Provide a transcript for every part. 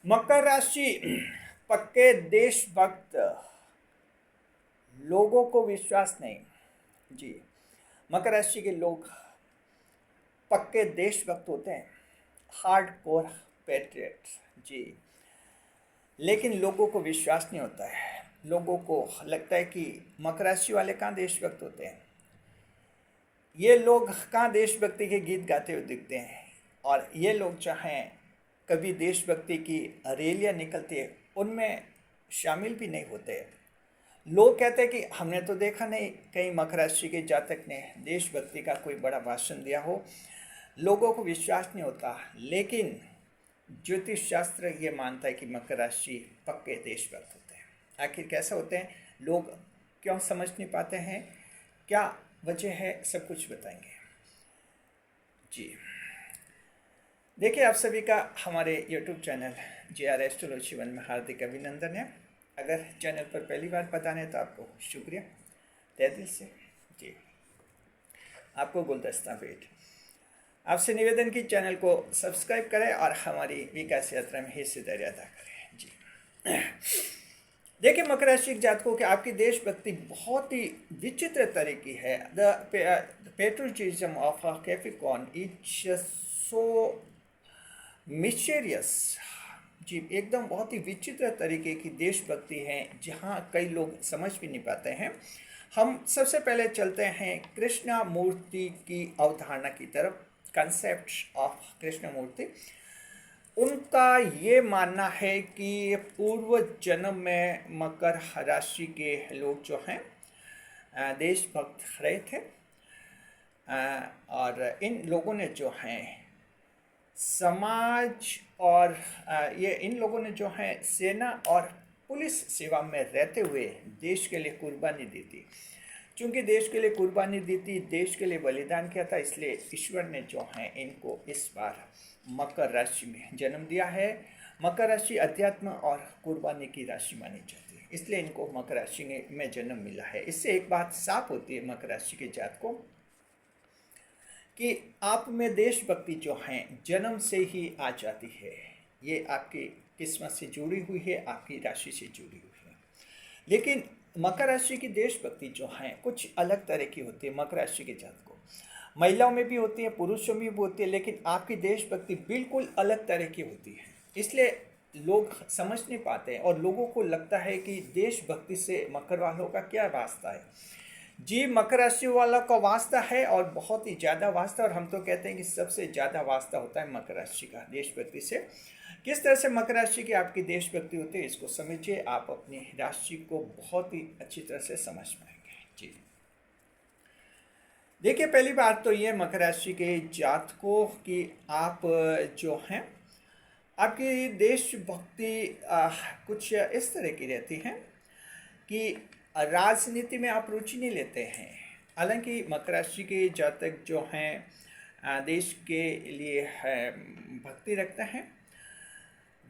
मकर राशि पक्के देशभक्त, लोगों को विश्वास नहीं। जी, मकर राशि के लोग पक्के देशभक्त होते हैं, हार्ड कोर पैट्रियट। जी, लेकिन लोगों को विश्वास नहीं होता है। लोगों को लगता है कि मकर राशि वाले कहाँ देशभक्त होते हैं, ये लोग कहाँ देशभक्ति के गीत गाते हुए दिखते हैं। और ये लोग चाहें कभी देशभक्ति की रैलियाँ निकलती है, उनमें शामिल भी नहीं होते। लोग कहते हैं कि हमने तो देखा नहीं कहीं मकर राशि के जातक ने देशभक्ति का कोई बड़ा भाषण दिया हो। लोगों को विश्वास नहीं होता, लेकिन ज्योतिष शास्त्र ये मानता है कि मकर राशि पक्के देशभक्त होते हैं। आखिर कैसे होते हैं, लोग क्यों समझ नहीं पाते हैं, क्या वजह है, सब कुछ बताएंगे। जी, देखिए, आप सभी का हमारे YouTube channel JR astrology one में हार्दिक अभिनंदन है। अगर चैनल पर पहली बार बताने तो आपको शुक्रिया तहे दिल से। जी, आपको गुलदस्ता भेंट। आपसे निवेदन की चैनल को सब्सक्राइब करें और हमारी विकास यात्रा में हिस्सेदारी अदा करें। जी, देखिए, मकर राशि के जातकों के आपकी देशभक्ति बहुत ही विचित्र तरह की है। The patriotism of Capricorn is so mysterious. जी, एकदम बहुत ही विचित्र तरीके की देशभक्ति है, जहाँ कई लोग समझ भी नहीं पाते हैं। हम सबसे पहले चलते हैं कृष्णा मूर्ति की अवधारणा की तरफ। कंसेप्ट ऑफ कृष्ण मूर्ति, उनका ये मानना है कि पूर्व जन्म में मकर राशि के लोग जो हैं देशभक्त रहे थे। और इन लोगों ने जो हैं समाज और ये इन लोगों ने जो है सेना और पुलिस सेवा में रहते हुए देश के लिए कुर्बानी दी थी। चूँकि देश के लिए कुर्बानी दी थी, देश के लिए बलिदान किया था, इसलिए ईश्वर ने जो है इनको इस बार मकर राशि में जन्म दिया है। मकर राशि अध्यात्म और कुर्बानी की राशि मानी जाती है, इसलिए इनको मकर राशि में जन्म मिला है। इससे एक बात साफ होती है मकर राशि के जातकों कि आप में देशभक्ति जो है जन्म से ही आ जाती है। ये आपकी किस्मत से जुड़ी हुई है, आपकी राशि से जुड़ी हुई है। लेकिन मकर राशि की देशभक्ति जो है कुछ अलग तरह की होती है। मकर राशि के जातकों, महिलाओं में भी होती है, पुरुषों में भी होती है, लेकिन आपकी देशभक्ति बिल्कुल अलग तरह की होती है। इसलिए लोग समझ नहीं पाते और लोगों को लगता है कि देशभक्ति से मकर वालों का क्या वास्ता है। जी, मकर राशि वाला का वास्ता है और बहुत ही ज़्यादा वास्ता, और हम तो कहते हैं कि सबसे ज़्यादा वास्ता होता है मकर राशि का देशभक्ति से। किस तरह से मकर राशि की आपकी देशभक्ति होती है, इसको समझिए, आप अपनी राशि को बहुत ही अच्छी तरह से समझ पाएंगे। जी, देखिए, पहली बात तो ये मकर राशि के जातकों की आप जो हैं आपकी देशभक्ति कुछ इस तरह की रहती है कि राजनीति में आप रुचि नहीं लेते हैं। हालांकि मकर राशि के जातक जो हैं देश के लिए भक्ति रखते हैं,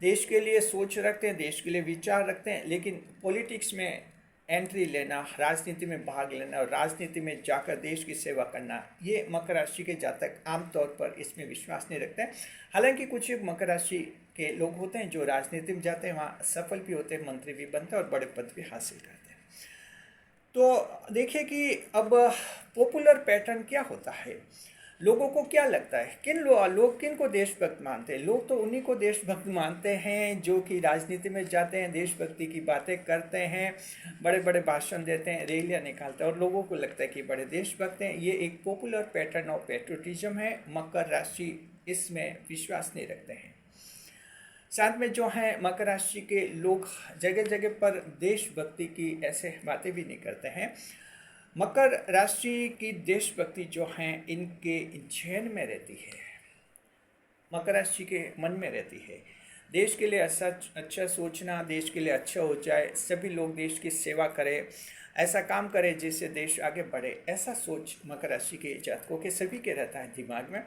देश के लिए सोच रखते हैं, देश के लिए विचार रखते हैं, लेकिन पॉलिटिक्स में एंट्री लेना, राजनीति में भाग लेना और राजनीति में जाकर देश की सेवा करना, ये मकर राशि के जातक आमतौर पर इसमें विश्वास नहीं रखते हैं। हालांकि कुछ मकर राशि के लोग होते हैं जो राजनीति में जाते हैं, वहाँ सफल भी होते हैं, मंत्री भी बनते हैं और बड़े पद भी हासिल करते हैं। तो देखिए कि अब पॉपुलर पैटर्न क्या होता है, लोगों को क्या लगता है, लोग किन को देशभक्त मानते हैं। लोग तो उन्हीं को देशभक्त मानते हैं जो कि राजनीति में जाते हैं, देशभक्ति की बातें करते हैं, बड़े बड़े भाषण देते हैं, रैलियाँ निकालते हैं और लोगों को लगता है कि बड़े देशभक्त हैं। ये एक पॉपुलर पैटर्न ऑफ पेट्रोटिज्म है। मकर राशि इसमें विश्वास नहीं रखते हैं। साथ में जो हैं मकर राशि के लोग जगह जगह पर देशभक्ति की ऐसे बातें भी नहीं करते हैं। मकर राशि की देशभक्ति जो हैं इनके जहन में रहती है, मकर राशि के मन में रहती है। देश के लिए अच्छा सोचना, देश के लिए अच्छा हो जाए, सभी लोग देश की सेवा करें, ऐसा काम करें जिससे देश आगे बढ़े, ऐसा सोच मकर राशि के जातकों के सभी के रहता है दिमाग में।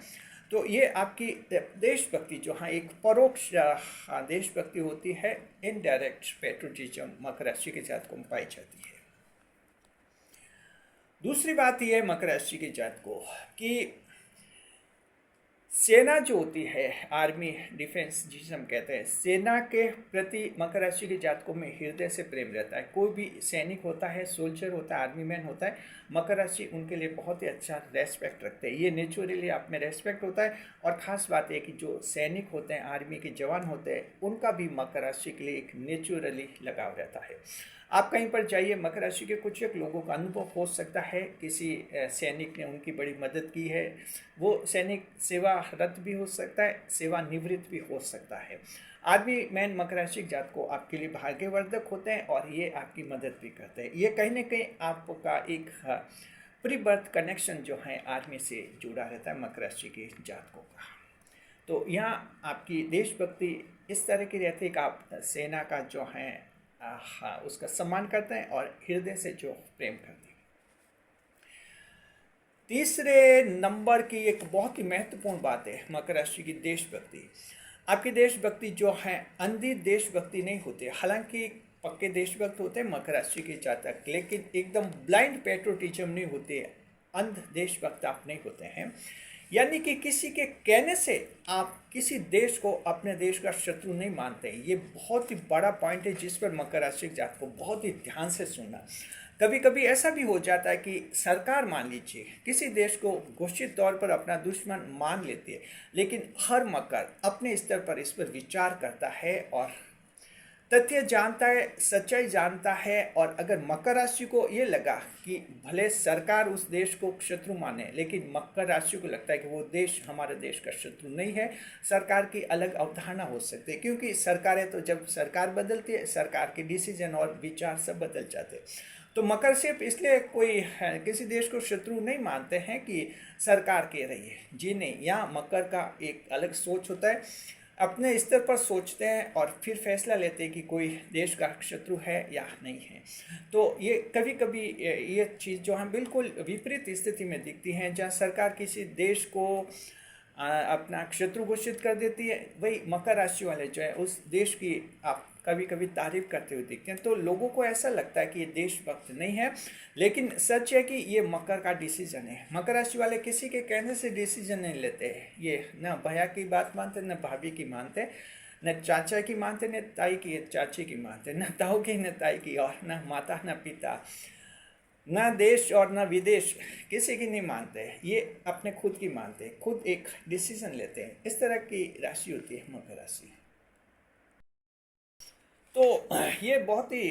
तो ये आपकी देशभक्ति जो हाँ एक परोक्ष देशभक्ति होती है, इनडायरेक्ट पेट्रोटिज्म मकर राशि के जातकों में पाई जाती है। दूसरी बात यह है मकर राशि के जातकों कि सेना जो होती है, आर्मी, डिफेंस जिसे हम कहते हैं, सेना के प्रति मकर राशि के जातकों में हृदय से प्रेम रहता है। कोई भी सैनिक होता है, सोल्जर होता है, आर्मी मैन होता है, मकर राशि उनके लिए बहुत ही अच्छा रेस्पेक्ट रखते हैं। ये नेचुरली आप में रेस्पेक्ट होता है। और ख़ास बात है कि जो सैनिक होते हैं, आर्मी के जवान होते हैं, उनका भी मकर राशि के लिए एक नेचुरली लगाव रहता है। आप कहीं पर जाइए, मकर राशि के कुछ एक लोगों का अनुभव हो सकता है, किसी सैनिक ने उनकी बड़ी मदद की है। वो सैनिक सेवारत भी हो सकता है, सेवानिवृत्त भी हो सकता है। आर्मी मैन मकर राशि जात को आपके लिए भाग्यवर्धक होते हैं और ये आपकी मदद भी करते हैं। ये कहीं ना कहीं आपका एक प्री बर्थ कनेक्शन जो है आर्मी से जुड़ा रहता है मकर राशि के जातकों का। तो यहाँ आपकी देशभक्ति इस तरह की रहती है कि आप सेना का जो है हाँ उसका सम्मान करते हैं और हृदय से जो प्रेम करते हैं। तीसरे नंबर की एक बहुत ही महत्वपूर्ण बात है मकर राशि की देशभक्ति। आपकी देशभक्ति जो है अंधी देशभक्ति नहीं होती, हालांकि पक्के देशभक्त होते हैं मकर राशि के जातक, लेकिन एकदम ब्लाइंड पेट्रोटिज्म नहीं होते, अंध देशभक्त आप नहीं होते हैं। यानी कि किसी के कहने से आप किसी देश को अपने देश का शत्रु नहीं मानते। ये बहुत ही बड़ा पॉइंट है जिस पर मकर राशि के जातक को बहुत ही ध्यान से सुनना। कभी कभी ऐसा भी हो जाता है कि सरकार मान लीजिए किसी देश को घोषित तौर पर अपना दुश्मन मान लेती है, लेकिन हर मकर अपने स्तर पर इस पर विचार करता है और तथ्य जानता है, सच्चाई जानता है। और अगर मकर राशि को ये लगा कि भले सरकार उस देश को शत्रु माने, लेकिन मकर राशि को लगता है कि वो देश हमारे देश का शत्रु नहीं है, सरकार की अलग अवधारणा हो सकती है। क्योंकि सरकारें तो जब सरकार बदलती है, सरकार के डिसीजन और विचार सब बदल जाते हैं। तो मकर सिर्फ इसलिए कोई किसी देश को शत्रु नहीं मानते हैं कि सरकार कह रही है, जी नहीं। यहाँ मकर का एक अलग सोच होता है, अपने स्तर पर सोचते हैं और फिर फैसला लेते हैं कि कोई देश का शत्रु है या नहीं है। तो ये कभी कभी ये चीज़ जो है बिल्कुल विपरीत स्थिति में दिखती हैं, जहाँ सरकार किसी देश को अपना शत्रु घोषित कर देती है, वही मकर राशि वाले जो है उस देश की आप कभी कभी तारीफ करते हुए दिखते हैं। तो लोगों को ऐसा लगता है कि ये देशभक्त नहीं है, लेकिन सच है कि ये मकर का डिसीजन है। मकर राशि वाले किसी के कहने से डिसीजन नहीं लेते हैं। ये न भैया की बात मानते, न भाभी की मानते, न चाचा की मानते, न ताई की चाची की मानते, न ताऊ की, न ताई की, और न माता न पिता, न देश और न विदेश, किसी की नहीं मानते। ये अपने खुद की मानते हैं, खुद एक डिसीजन लेते हैं। इस तरह की राशि होती है मकर राशि। तो ये बहुत ही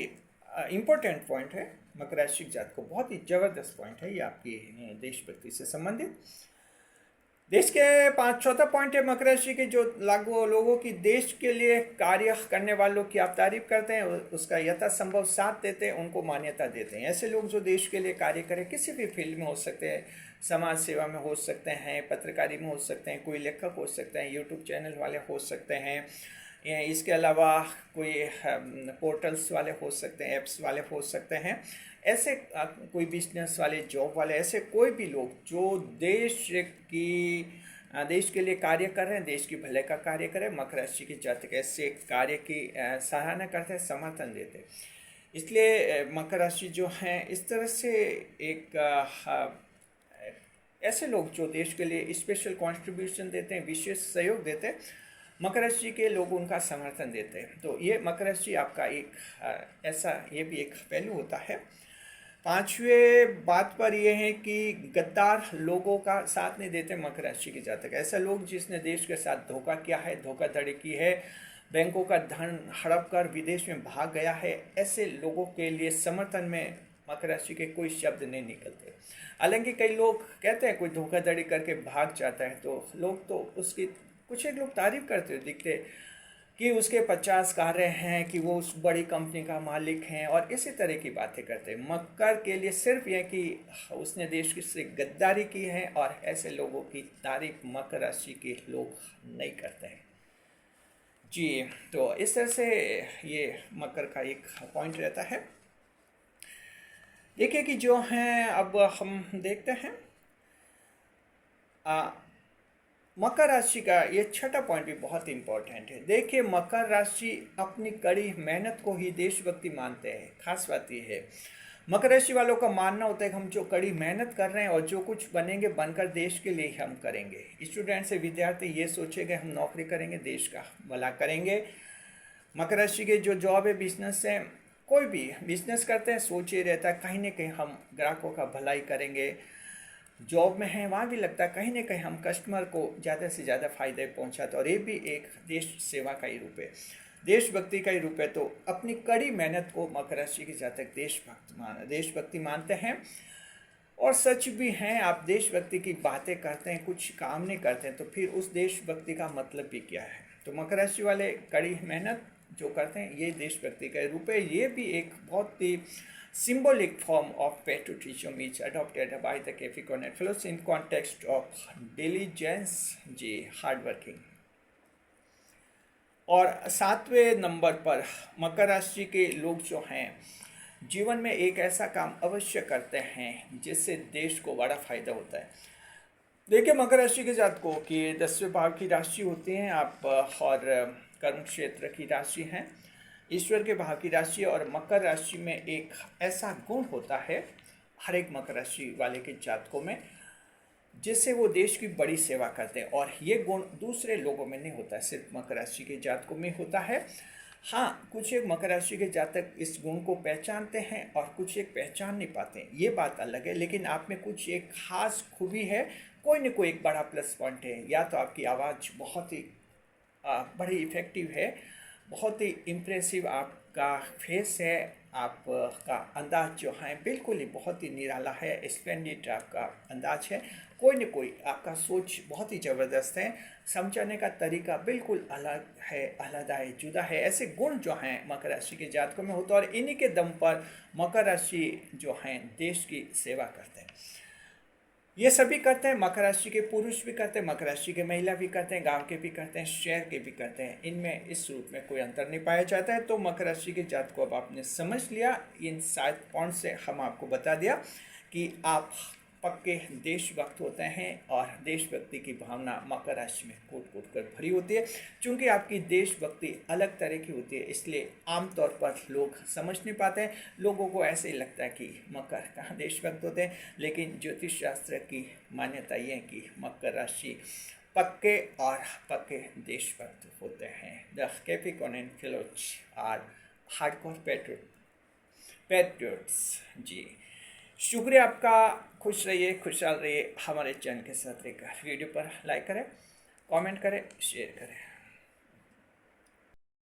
इम्पोर्टेंट पॉइंट है मकर राशि जात को, बहुत ही ज़बरदस्त पॉइंट है ये आपकी देशभक्ति से संबंधित। देश के चौथा पॉइंट है मकर राशि के जो लागू लोगों की देश के लिए कार्य करने वालों की आप तारीफ करते हैं, उसका यथासंभव साथ देते हैं, उनको मान्यता देते हैं। ऐसे लोग जो देश के लिए कार्य करें, किसी भी फील्ड में हो सकते हैं, समाज सेवा में हो सकते हैं, पत्रकारी में हो सकते हैं, कोई लेखक हो सकते हैं, यूट्यूब चैनल वाले हो सकते हैं, इसके अलावा कोई पोर्टल्स वाले हो सकते हैं, ऐप्स वाले हो सकते हैं, ऐसे कोई बिजनेस वाले, जॉब वाले, ऐसे कोई भी लोग जो देश के लिए कार्य कर रहे हैं, देश की भले का कार्य करें, मकर राशि के जातक ऐसे कार्य की सराहना करते हैं, समर्थन देते हैं। इसलिए मकर राशि जो हैं इस तरह से एक ऐसे लोग जो देश के लिए स्पेशल कंट्रीब्यूशन देते हैं, विशेष सहयोग देते हैं, मकर राशि के लोग उनका समर्थन देते हैं। तो ये मकर राशि आपका एक ऐसा ये भी एक पहलू होता है। पांचवें बात पर यह है कि गद्दार लोगों का साथ नहीं देते मकर राशि के जातक। ऐसा लोग जिसने देश के साथ धोखा किया है, धोखाधड़ी की है, बैंकों का धन हड़प कर विदेश में भाग गया है, ऐसे लोगों के लिए समर्थन में मकर राशि के कोई शब्द नहीं निकलते। हालांकि कई लोग कहते हैं कोई धोखाधड़ी करके भाग जाता है, तो लोग तो उसकी कुछ एक लोग तारीफ करते हुए दिखते कि उसके 50 कार्य हैं, कि वो उस बड़ी कंपनी का मालिक हैं, और इसी तरह की बातें करते हैं। मकर के लिए सिर्फ यह कि उसने देश की से गद्दारी की है, और ऐसे लोगों की तारीफ मकर राशि के लोग नहीं करते हैं जी। तो इस तरह से ये मकर का एक पॉइंट रहता है। देखिए कि जो हैं अब हम देखते हैं मकर राशि का ये छठा पॉइंट भी बहुत इंपॉर्टेंट है। देखिए मकर राशि अपनी कड़ी मेहनत को ही देशभक्ति मानते हैं। खास बात ये है मकर राशि वालों का मानना होता है कि हम जो कड़ी मेहनत कर रहे हैं और जो कुछ बनेंगे बनकर देश के लिए ही हम करेंगे। स्टूडेंट से विद्यार्थी ये सोचेंगे हम नौकरी करेंगे, देश का भला करेंगे। मकर राशि के जो जॉब है, बिजनेस है, कोई भी बिजनेस करते हैं, सोच ये रहता है कहीं ना कहीं हम ग्राहकों का भलाई करेंगे। जॉब में है वहाँ भी लगता है कहीं ना कहीं हम कस्टमर को ज़्यादा से ज़्यादा फायदे पहुँचाते, और ये भी एक देश सेवा का ही रूप है, देशभक्ति का ही रूप है। तो अपनी कड़ी मेहनत को मकर राशि के जातक देशभक्ति मानते हैं, और सच भी हैं। आप देशभक्ति की बातें करते हैं, कुछ काम नहीं करते हैं, तो फिर उस देशभक्ति का मतलब भी क्या है। तो मकर राशि वाले कड़ी मेहनत जो करते हैं ये देशभक्ति का रूप है। ये भी एक बहुत ही symbolic form of patriotism is adopted by the Capricorn fellows in context of diligence जी, हार्ड वर्किंग। और 7वें नंबर पर मकर राशि के लोग जो हैं जीवन में एक ऐसा काम अवश्य करते हैं जिससे देश को बड़ा फायदा होता है। देखिए मकर राशि के जातकों की 10वें भाव की राशि होती हैं आप, और कर्म क्षेत्र की राशि हैं, ईश्वर के भाव की राशि। और मकर राशि में एक ऐसा गुण होता है हर एक मकर राशि वाले के जातकों में जिससे वो देश की बड़ी सेवा करते हैं, और ये गुण दूसरे लोगों में नहीं होता, सिर्फ मकर राशि के जातकों में होता है। हाँ, कुछ एक मकर राशि के जातक इस गुण को पहचानते हैं और कुछ एक पहचान नहीं पाते हैं, ये बात अलग है। लेकिन आप में कुछ एक खास खूबी है, कोई न कोई एक बड़ा प्लस पॉइंट है। या तो आपकी आवाज़ बहुत ही बड़ी इफ़ेक्टिव है, बहुत ही इम्प्रेसिव आपका फेस है, आपका अंदाज जो है बिल्कुल ही बहुत ही निराला है, स्प्लेंडिड आपका अंदाज है। कोई न कोई आपका सोच बहुत ही ज़बरदस्त है, समझाने का तरीका बिल्कुल अलग है, अलग है, जुदा है। ऐसे गुण जो हैं मकर राशि के जातकों में होते हैं, और इन्हीं के दम पर मकर राशि जो हैं देश की सेवा करते हैं। ये सभी करते हैं, मकर राशि के पुरुष भी करते हैं, मकर राशि के महिला भी करते हैं, गांव के भी करते हैं, शहर के भी करते हैं। इनमें इस रूप में कोई अंतर नहीं पाया जाता है। तो मकर राशि के जातक को अब आपने समझ लिया, इन 7 पॉइंट से हम आपको बता दिया कि आप पक्के देशभक्त होते हैं, और देशभक्ति की भावना मकर राशि में कूट कूट कर भरी होती है। चूँकि आपकी देशभक्ति अलग तरह की होती है, इसलिए आमतौर पर लोग समझ नहीं पाते हैं। लोगों को ऐसे ही लगता है कि मकर कहाँ देशभक्त होते हैं, लेकिन ज्योतिष शास्त्र की मान्यता ये है कि मकर राशि पक्के और पक्के देशभक्त होते हैं। The Capricorn fellows are hardcore patriots जी। शुक्रिया आपका, खुश रहिए, खुशहाल रहिए, हमारे चैनल के साथ रहकर। वीडियो पर लाइक करें, कमेंट करें, शेयर करें।